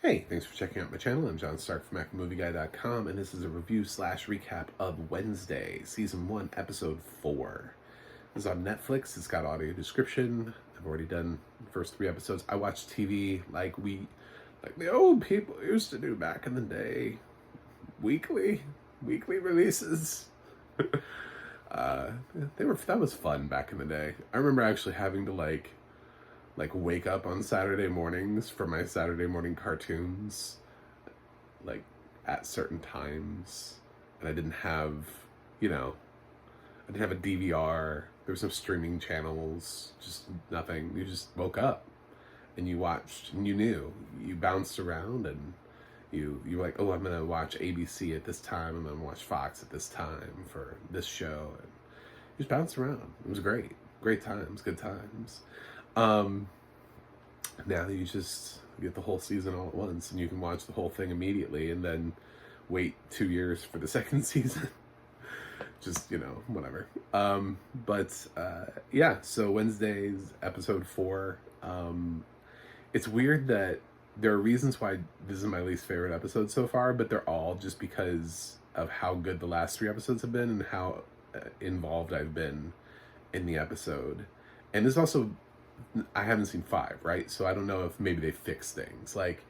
Hey, thanks for checking out my channel. I'm John Stark from MacMovieGuy.com, and this is a review slash recap of Wednesday, Season 1, Episode 4. This is on Netflix. It's got audio description. I've already done the first 3 episodes. I watch TV like the old people used to do back in the day. Weekly releases. That was fun back in the day. I remember actually having to like wake up on Saturday mornings for my Saturday morning cartoons, like at certain times, and I didn't have, I didn't have a DVR. There was no streaming channels, just nothing. You just woke up and you watched, and you bounced around, and you were like, oh, I'm gonna watch ABC at this time, I'm gonna watch Fox at this time for this show, and you just bounced around. It was great times, good times. Now you just get the whole season all at once, and you can watch the whole thing immediately and then wait 2 years for the second season. Just, whatever. Yeah, so Wednesday's episode 4. It's weird that there are reasons why this is my least favorite episode so far, but they're all just because of how good the last 3 episodes have been and how involved I've been in the episode. And there's also, I haven't seen 5, right? So I don't know if maybe they fix things. Like,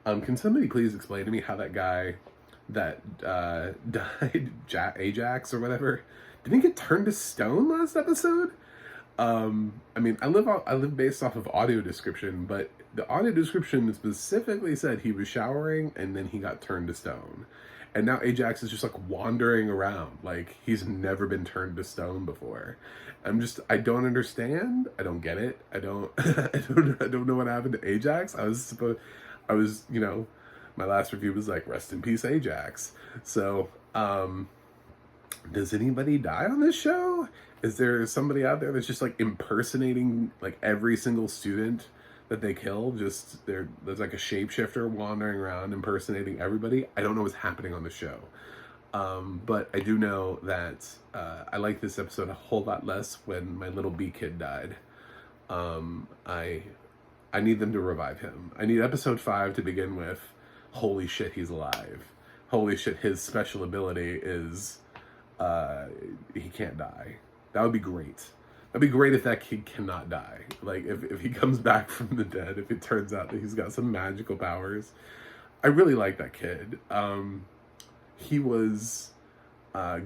can somebody please explain to me how that guy that died, Ajax or whatever, didn't he get turned to stone last episode? I mean, I live based off of audio description, but the audio description specifically said he was showering and then he got turned to stone. And now Ajax is just like wandering around like he's never been turned to stone before. I don't understand. I don't get it. I don't know what happened to Ajax. My last review was like, rest in peace, Ajax. So, does anybody die on this show? Is there somebody out there that's just like impersonating like every single student that they kill? There's like a shapeshifter wandering around impersonating everybody. I don't know what's happening on the show. But I do know that I like this episode a whole lot less when my little bee kid died. I need them to revive him. I need episode 5 to begin with. Holy shit, he's alive. Holy shit, his special ability is he can't die. That would be great. That'd be great if that kid cannot die. Like, if he comes back from the dead, if it turns out that he's got some magical powers. I really like that kid. He was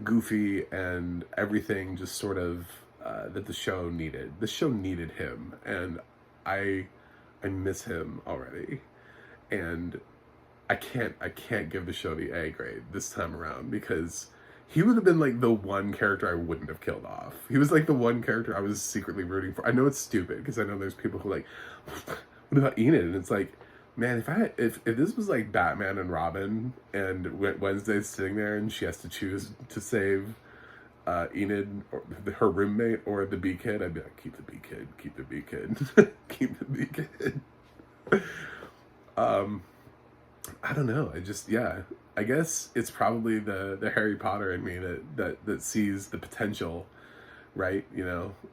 goofy and everything just sort of that the show needed. The show needed him, and I miss him already. And I can't give the show the A grade this time around, because he would have been like the one character I wouldn't have killed off. He was like the one character I was secretly rooting for. I know it's stupid, because I know there's people who like, what about Enid? And it's like, man, if this was like Batman and Robin, and Wednesday's sitting there and she has to choose to save Enid, or her roommate, or the bee kid, I'd be like, keep the bee kid, keep the bee kid, keep the bee kid. I don't know. I guess it's probably the Harry Potter in me that sees the potential, right?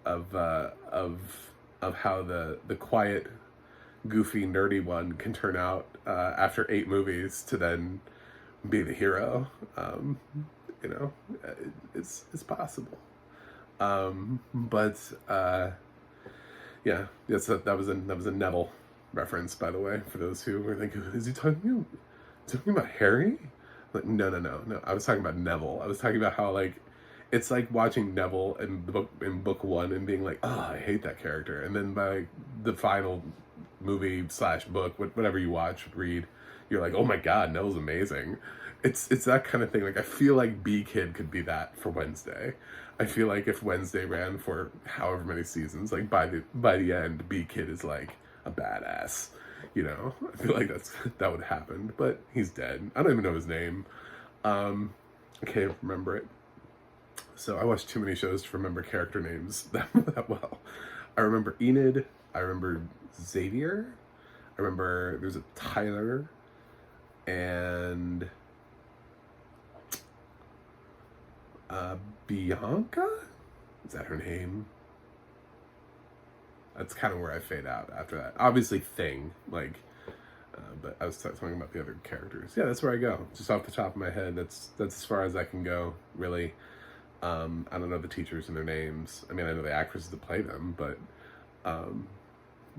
Of how the quiet, goofy, nerdy one can turn out after 8 movies to then be the hero. It's possible. Yeah, yes, that was a Neville reference, by the way, for those who were thinking, is he talking about Harry? Like, no. I was talking about Neville. I was talking about how, like, it's like watching Neville in book 1 and being like, oh, I hate that character. And then by the final movie / book, whatever you read, you're like, oh my god, Neville's amazing. It's that kind of thing. Like, I feel like B Kid could be that for Wednesday. I feel like if Wednesday ran for however many seasons, like by the end, B Kid is like a badass. I feel like that would happen, but he's dead. I don't even know his name. I can't remember it. So I watched too many shows to remember character names that well. I remember Enid. I remember Xavier. I remember there's a Tyler, and Bianca? Is that her name? That's kind of where I fade out after that. Obviously Thing, like, but I was talking about the other characters. Yeah, that's where I go. Just off the top of my head, that's as far as I can go, really. I don't know the teachers and their names. I mean, I know the actresses that play them, but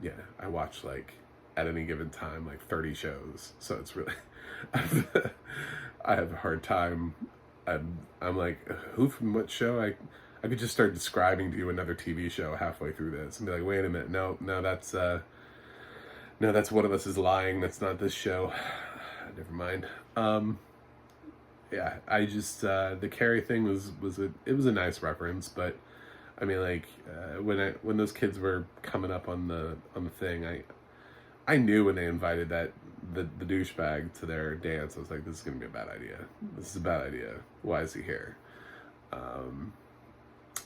yeah, I watch like at any given time like 30 shows, so it's really I have a hard time. I'm like, who from what show? I could just start describing to you another TV show halfway through this and be like, wait a minute, no, that's One of Us Is Lying. That's not this show. Never mind. Yeah, I just the Carrie thing was a nice reference, but I mean, like when those kids were coming up on the thing, I knew when they invited the douchebag to their dance, I was like, this is gonna be a bad idea. This is a bad idea. Why is he here?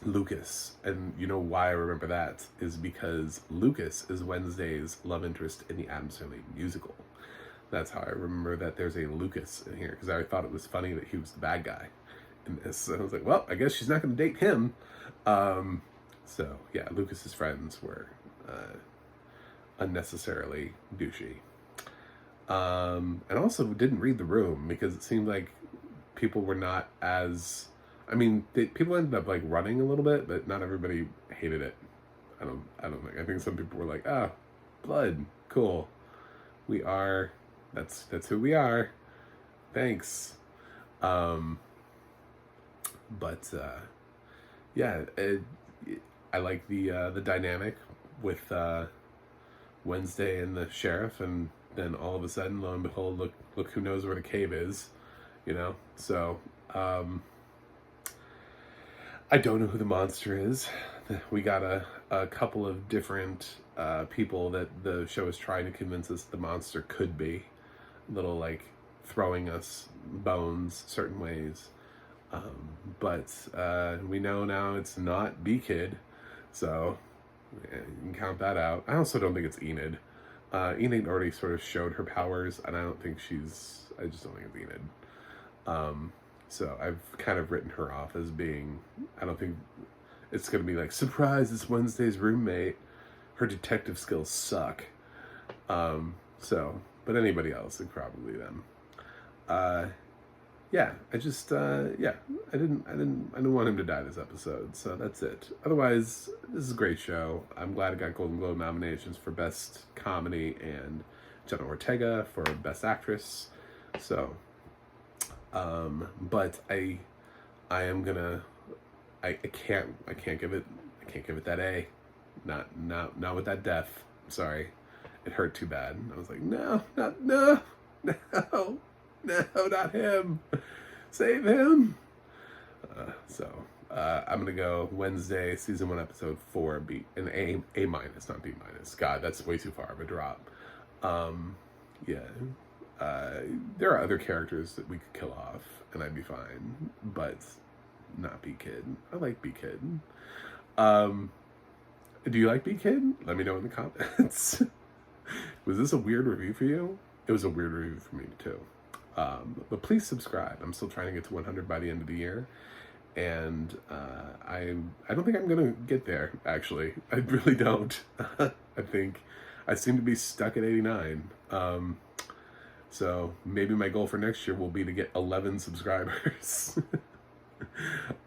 Lucas, and you know why I remember that is because Lucas is Wednesday's love interest in the Addams Family musical. That's how I remember that there's a Lucas in here, because I thought it was funny that he was the bad guy in this. And I was like, well, I guess she's not going to date him. So yeah, Lucas's friends were unnecessarily douchey. And also didn't read the room, because it seemed like people were not as... I mean, people ended up like running a little bit, but not everybody hated it. I don't think. I think some people were like, "Ah, blood, cool. We are. That's who we are. Thanks." But yeah, I like the dynamic with Wednesday and the sheriff, and then all of a sudden, lo and behold, look who knows where the cave is, you know. So. I don't know who the monster is. We got a couple of different people that the show is trying to convince us the monster could be. Little like throwing us bones certain ways. But we know now it's not B-Kid. So yeah, you can count that out. I also don't think it's Enid. Enid already sort of showed her powers, and I just don't think it's Enid. So I've kind of written her off as being, I don't think it's going to be like, surprise, it's Wednesday's roommate. Her detective skills suck. But anybody else, like probably them. Yeah, I didn't want him to die this episode, so that's it. Otherwise, this is a great show. I'm glad it got Golden Globe nominations for Best Comedy and Jenna Ortega for Best Actress. So... but I am gonna, I can't give it that A, not with that death. I'm sorry, it hurt too bad. I was like, no, not him, save him. I'm gonna go Wednesday season 1 episode 4 an A minus, not B minus. God, that's way too far of a drop. Yeah. There are other characters that we could kill off, and I'd be fine, but not B-Kid. I like B-Kid. Do you like B-Kid? Let me know in the comments. Was this a weird review for you? It was a weird review for me, too. But please subscribe. I'm still trying to get to 100 by the end of the year, and I don't think I'm going to get there, actually. I really don't. I think I seem to be stuck at 89. So maybe my goal for next year will be to get 11 subscribers.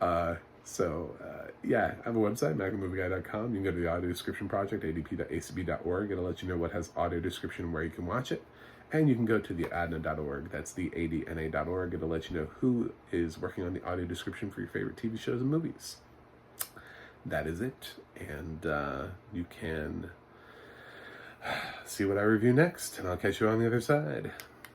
Yeah, I have a website, MacAndMovieGuy.com. You can go to the audio description project, adp.acb.org. It'll let you know what has audio description, where you can watch it. And you can go to the adna.org. That's the adna.org. It'll let you know who is working on the audio description for your favorite TV shows and movies. That is it. And you can see what I review next, and I'll catch you on the other side.